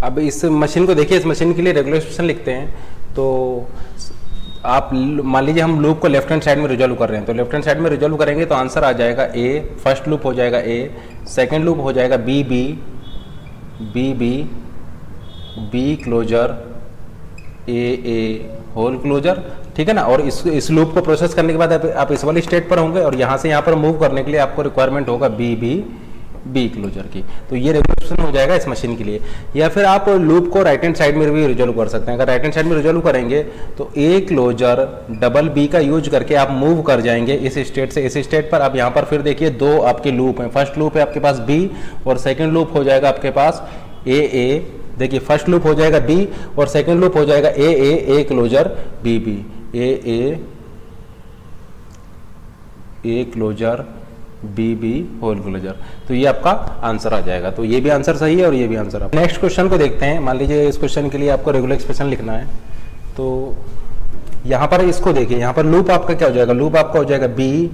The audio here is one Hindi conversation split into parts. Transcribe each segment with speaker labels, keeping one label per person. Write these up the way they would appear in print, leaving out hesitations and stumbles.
Speaker 1: अब इस मशीन को देखिए, इस मशीन के लिए रेगुलर एक्सप्रेशन लिखते हैं। तो आप मान लीजिए हम लूप को लेफ्ट हैंड साइड में रिजॉल्व कर रहे हैं, तो लेफ्ट हैंड साइड में रिजॉल्व करेंगे तो आंसर आ जाएगा ए, फर्स्ट लूप हो जाएगा ए, सेकेंड लूप हो जाएगा b b b b b closure a a whole closure, ठीक है ना। और इस लूप को प्रोसेस करने के बाद आप इस वाली स्टेट पर होंगे और यहाँ से यहाँ पर मूव करने के लिए आपको रिक्वायरमेंट होगा बी बी बी क्लोजर की। तो ये रेगुलेशन हो जाएगा इस मशीन के लिए। या फिर आप लूप को राइट हैंड साइड में भी रिजॉल्व कर सकते हैं। अगर राइट हैंड साइड में रिजॉल्व करेंगे तो ए क्लोजर डबल बी का यूज करके आप मूव कर जाएंगे इस स्टेट से इस स्टेट पर। अब यहाँ पर फिर देखिए दो आपके लूप हैं, फर्स्ट लूप है आपके पास बी और सेकेंड लूप हो जाएगा आपके पास ए ए। देखिए फर्स्ट लूप हो जाएगा बी और सेकेंड लूप हो जाएगा ए क्लोजर बी बी ए closure b b whole closure. तो ये आपका आंसर आ जाएगा। तो ये भी आंसर सही है और ये भी आंसर। नेक्स्ट क्वेश्चन को देखते हैं। मान लीजिए इस क्वेश्चन के लिए आपको रेगुलर एक्सप्रेशन लिखना है। तो यहाँ पर इसको देखिए, यहाँ पर लूप आपका क्या हो जाएगा, लूप आपका हो जाएगा बी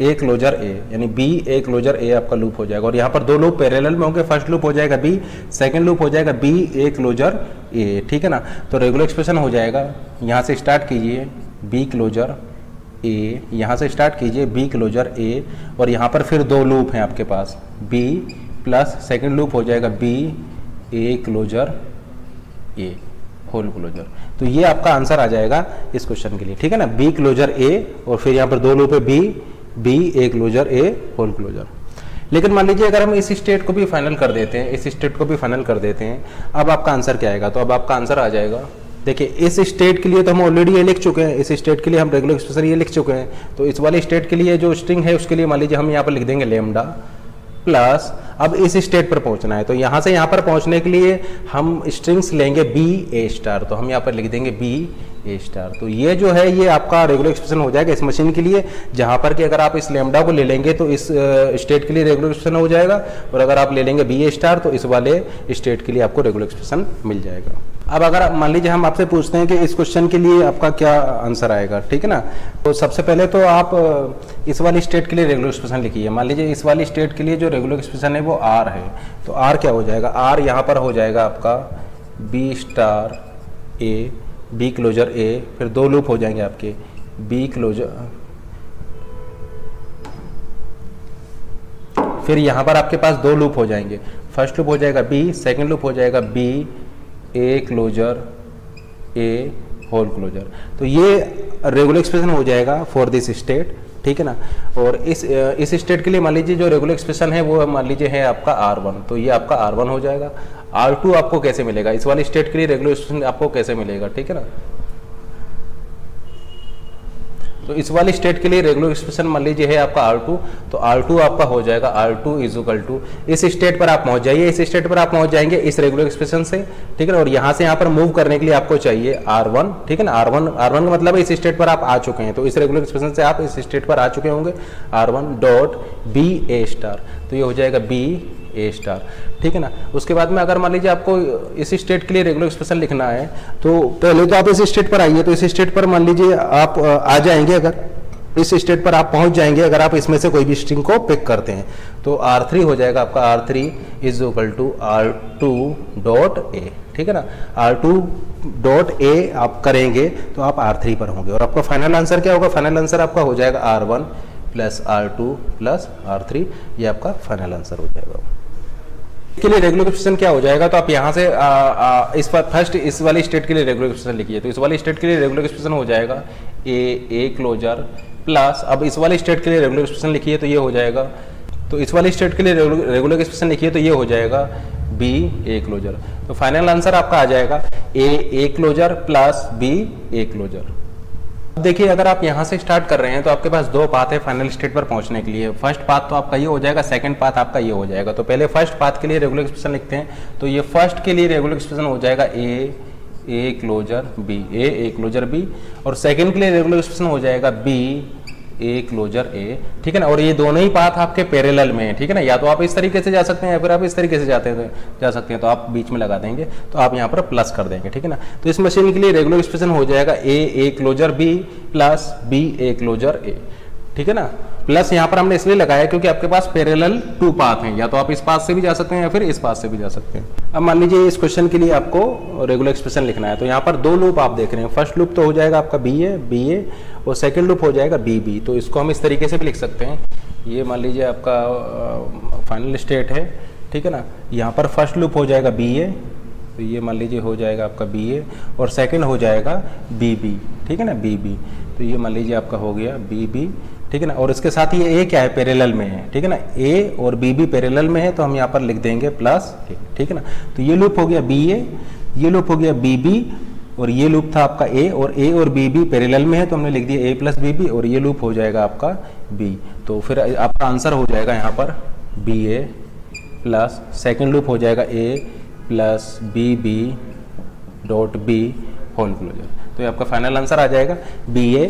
Speaker 1: ए क्लोजर ए, यानी बी ए क्लोजर ए आपका लूप हो जाएगा। और यहाँ पर दो लूप पैरेलल में होंगे, फर्स्ट लूप हो जाएगा बी, सेकंड लूप हो जाएगा बी ए क्लोजर ए, ठीक है ना। तो रेगुलर एक्सप्रेशन हो जाएगा, यहाँ से स्टार्ट कीजिए बी क्लोजर ए, यहाँ से स्टार्ट कीजिए बी क्लोजर ए और यहाँ पर फिर दो लूप हैं आपके पास बी प्लस सेकंड लूप हो जाएगा बी ए क्लोजर ए होल क्लोजर। तो ये आपका आंसर आ जाएगा इस क्वेश्चन के लिए, ठीक है ना। बी क्लोजर ए और फिर यहाँ पर दो लूप है बी ए क्लोजर ए होल क्लोजर। लेकिन मान लीजिए अगर हम इस स्टेट को भी फाइनल कर देते हैं, इस स्टेट को भी फाइनल कर देते हैं, अब आपका आंसर क्या आएगा। तो अब आपका आंसर आ जाएगा, देखिए इस स्टेट के लिए तो हम ऑलरेडी ये लिख चुके हैं, इस स्टेट के लिए हम रेगुलर एक्सप्रेशन ये लिख चुके हैं। तो इस वाले स्टेट के लिए जो स्ट्रिंग है उसके लिए मान लीजिए हम यहाँ पर लिख देंगे लेमडा प्लस, अब इस स्टेट पर पहुंचना है तो यहाँ से यहाँ पर पहुंचने के लिए हम स्ट्रिंग्स लेंगे बी ए स्टार, तो हम यहाँ पर लिख देंगे बी ए स्टार। तो ये जो है ये आपका रेगुलर एक्सप्रेशन हो जाएगा इस मशीन के लिए, जहाँ पर कि अगर आप इस लेमडा को ले लेंगे तो इस स्टेट के लिए रेगुलर एक्सप्रेशन हो जाएगा और अगर आप ले लेंगे बी ए स्टार तो इस वाले स्टेट के लिए आपको रेगुलर एक्सप्रेशन मिल जाएगा। अब अगर मान लीजिए हम आपसे पूछते हैं कि इस क्वेश्चन के लिए आपका क्या आंसर आएगा, ठीक है ना। तो सबसे पहले तो आप इस वाली स्टेट के लिए रेगुलर एक्सप्रेशन लिखिए। मान लीजिए इस वाली स्टेट के लिए जो रेगुलर एक्सप्रेशन है वो आर है, तो आर क्या हो जाएगा, आर यहाँ पर हो जाएगा आपका B star A B closure A, फिर दो लूप हो जाएंगे आपके बी क्लोजर, फिर यहाँ पर आपके पास दो लूप हो जाएंगे, फर्स्ट लूप हो जाएगा बी, सेकंड लूप हो जाएगा बी ए क्लोजर ए होल क्लोजर। तो ये रेगुलर एक्सप्रेशन हो जाएगा फॉर दिस स्टेट, ठीक है ना। और इस स्टेट के लिए मान लीजिए जो रेगुलर एक्सप्रेशन है वो मान लीजिए है आपका R1, तो ये आपका R1 हो जाएगा। R2 आपको कैसे मिलेगा, इस वाली स्टेट के लिए रेगुलर एक्सप्रेशन आपको कैसे मिलेगा, ठीक है ना। तो इस वाली स्टेट के लिए रेगुलर एक्सप्रेशन मान लीजिए है आपका R2, तो R2 आपका हो जाएगा R2 इज इक्वल टू, इस स्टेट पर आप पहुंच जाइए, इस स्टेट पर आप पहुंच जाएंगे इस रेगुलर एक्सप्रेशन से, ठीक है ना। और यहाँ से यहाँ पर मूव करने के लिए आपको चाहिए R1, ठीक है ना। R1 का मतलब है इस स्टेट पर आप आ चुके हैं, तो इस रेगुलर एक्सप्रेशन से आप इस स्टेट पर आ चुके होंगे R1 डॉट बी ए स्टार, तो ये हो जाएगा बी ए स्टार, ठीक है ना। उसके बाद में अगर मान लीजिए आपको इस स्टेट के लिए रेगुलर एक्सप्रेशन लिखना है तो पहले तो आप इस स्टेट पर आइए, तो इस स्टेट पर मान लीजिए आप आ जाएंगे, अगर इस स्टेट पर आप पहुंच जाएंगे अगर आप इसमें से कोई भी स्ट्रिंग को पिक करते हैं, तो R3 हो जाएगा आपका R3 is equal to R2 dot a, ठीक है ना। R2 डॉट ए आप करेंगे तो आप R3 पर होंगे और आपका फाइनल आंसर क्या होगा, फाइनल आंसर आपका हो जाएगा R1 plus R2 plus R3, ये आपका फाइनल आंसर हो जाएगा। के लिए रेगुलर एक्सप्रेशन क्या हो जाएगा, तो आप यहाँ से इस पर फर्स्ट इस वाली स्टेट के लिए रेगुलर एक्सप्रेशन लिखिए। तो इस वाली स्टेट के लिए रेगुलर एक्सप्रेशन हो जाएगा ए क्लोजर प्लस, अब इस वाली स्टेट के लिए रेगुलर एक्सप्रेशन लिखिए तो ये हो जाएगा, तो इस वाली स्टेट के लिए रेगुलर एक्सप्रेशन लिखिए तो ये हो जाएगा बी ए क्लोजर। तो फाइनल आंसर आपका आ जाएगा ए क्लोजर प्लस बी ए क्लोजर। अब देखिए अगर आप यहाँ से स्टार्ट कर रहे हैं तो आपके पास दो पाथ है फाइनल स्टेट पर पहुंचने के लिए। फर्स्ट पाथ तो आपका ये हो जाएगा, सेकंड पाथ आपका ये हो जाएगा। तो पहले फर्स्ट पाथ के लिए रेगुलर एक्सप्रेशन लिखते हैं, तो ये फर्स्ट के लिए रेगुलर एक्सप्रेशन हो जाएगा ए क्लोजर बी ए क्लोजर बी, और सेकंड के लिए रेगुलर एक्सप्रेशन हो जाएगा बी ए क्लोजर ए, ठीक है ना। और ये दोनों ही पाथ आपके पैरेलल में है, ठीक है ना। या तो आप इस तरीके से जा सकते हैं या फिर आप इस तरीके से जा सकते हैं, तो आप बीच में लगा देंगे तो आप यहाँ पर प्लस कर देंगे, ठीक है ना। तो इस मशीन के लिए रेगुलर एक्सप्रेशन हो जाएगा ए closure B plus B A closure A, ठीक है ना। प्लस यहाँ पर हमने इसलिए लगाया क्योंकि आपके पास पैरेलल 2 पाथ हैं, या तो आप इस पाथ से भी जा सकते हैं या फिर इस पाथ से भी जा सकते हैं। अब मान लीजिए इस क्वेश्चन के लिए आपको रेगुलर एक्सप्रेशन लिखना है, तो यहाँ पर 2 लूप आप देख रहे हैं। फर्स्ट लूप तो हो जाएगा आपका बी ए और सेकेंड लूप हो जाएगा बी। तो इसको हम इस तरीके से भी लिख सकते हैं। ये मान लीजिए आपका फाइनल स्टेट है, ठीक है ना। यहाँ पर फर्स्ट लूप हो जाएगा बी ए, तो ये मान लीजिए हो जाएगा आपका बी ए, और सेकंड हो जाएगा बी, ठीक है ना, बी। तो ये मान लीजिए आपका हो गया बी, ठीक है ना। और इसके साथ ये ए क्या है, पैरेलल में है, ठीक है ना। ए और बी पैरेलल में है, तो हम यहाँ पर लिख देंगे प्लस ए, ठीक है ना। तो ये लूप हो गया बी ए, ये लूप हो गया बी, और ये लूप था आपका ए और बी पैरेलल में है, तो हमने लिख दिया ए प्लस बी, और ये लूप हो जाएगा आपका बी। तो फिर आपका आंसर हो जाएगा यहाँ पर B A plus second loop हो जाएगा A plus B dot B whole closure. तो ये आपका फाइनल आंसर आ जाएगा B A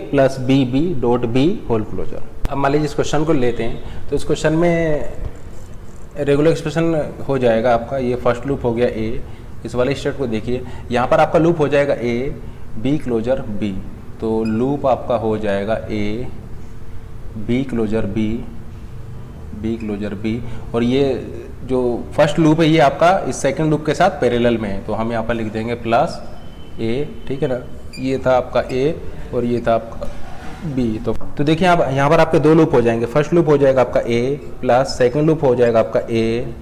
Speaker 1: plus B dot B whole closure. अब मान लीजिए इस क्वेश्चन को लेते हैं, तो इस क्वेश्चन में रेगुलर एक्सप्रेशन हो जाएगा आपका, ये फर्स्ट लूप हो गया ए। इस वाले स्टेट को देखिए, यहाँ पर आपका लूप हो जाएगा ए बी क्लोजर बी, तो लूप आपका हो जाएगा a B closure b closure b, और ये जो फर्स्ट लूप है ये आपका इस सेकंड लूप के साथ पैरेलल में है, तो हम यहाँ पर लिख देंगे प्लस ए, ठीक है ना। ये था आपका ए और ये था आपका बी। तो देखिए आप यहाँ पर आपके 2 लूप हो जाएंगे। फर्स्ट लूप हो जाएगा आपका ए प्लस सेकंड लूप हो जाएगा आपका a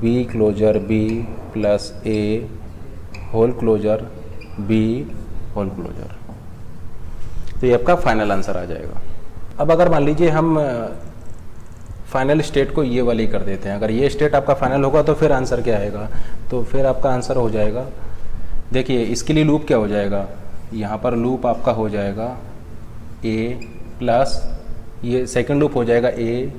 Speaker 1: B closure B plus a whole closure b whole closure. तो ये आपका फाइनल आंसर आ जाएगा। अब अगर मान लीजिए हम फाइनल स्टेट को ये वाली कर देते हैं, अगर ये स्टेट आपका फाइनल होगा तो फिर आंसर क्या आएगा, तो फिर आपका आंसर हो जाएगा, देखिए इसके लिए लूप क्या हो जाएगा, यहाँ पर लूप आपका हो जाएगा ए प्लस ये सेकंड लूप हो जाएगा ए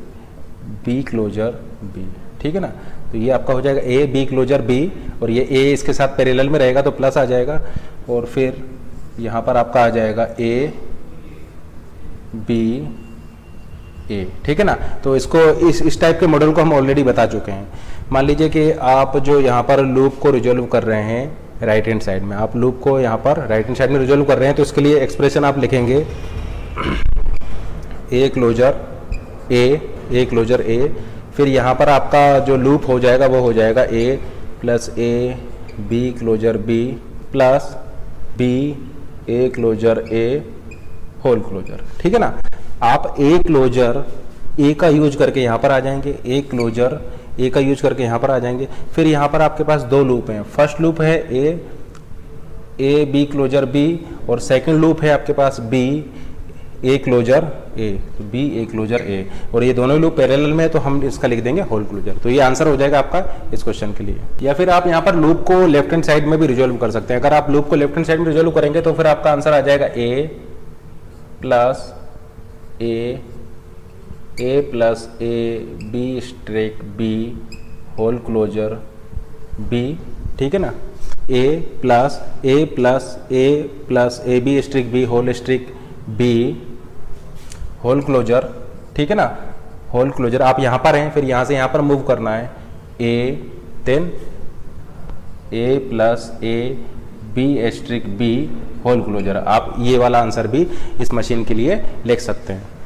Speaker 1: बी क्लोजर बी, ठीक है ना। तो ये आपका हो जाएगा ए बी क्लोजर बी, और ये ए इसके साथ पैरेलल में रहेगा तो प्लस आ जाएगा, और फिर यहाँ पर आपका आ जाएगा ए बी ए, ठीक है ना। तो इसको इस टाइप के मॉडल को हम ऑलरेडी बता चुके हैं। मान लीजिए कि आप जो यहाँ पर लूप को रिजोल्व कर रहे हैं राइट हैंड साइड में, आप लूप को यहाँ पर राइट हैंड साइड में रिजोल्व कर रहे हैं, तो इसके लिए एक्सप्रेशन आप लिखेंगे ए क्लोजर ए, फिर यहाँ पर आपका जो लूप हो जाएगा वो हो जाएगा A plus A B closure B plus B A closure A whole closure, ठीक है ना। आप ए क्लोजर ए का यूज करके यहाँ पर आ जाएंगे, ए क्लोजर ए का यूज करके यहाँ पर आ जाएंगे। फिर यहाँ पर आपके पास 2 लूप हैं, फर्स्ट लूप है ए बी क्लोजर बी, और सेकंड लूप है आपके पास बी ए क्लोजर ए, तो बी ए क्लोजर ए, और ये दोनों लूप पैरेलल में है, तो हम इसका लिख देंगे होल क्लोजर। तो ये आंसर हो जाएगा आपका इस क्वेश्चन के लिए। या फिर आप यहाँ पर लूप को लेफ्ट हैंड साइड में भी रिजोल्व कर सकते हैं। अगर आप लूप को लेफ्ट हैंड साइड में रिजोल्व करेंगे तो फिर आपका आंसर आ जाएगा A plus A B star B whole closure B, ठीक है ना। A plus A B star B whole star B whole closure, ठीक है ना, होल क्लोजर। आप यहाँ पर हैं, फिर यहाँ से यहाँ पर मूव करना है, A then A plus A B star B whole closure. आप ये वाला आंसर भी इस मशीन के लिए लिख सकते हैं।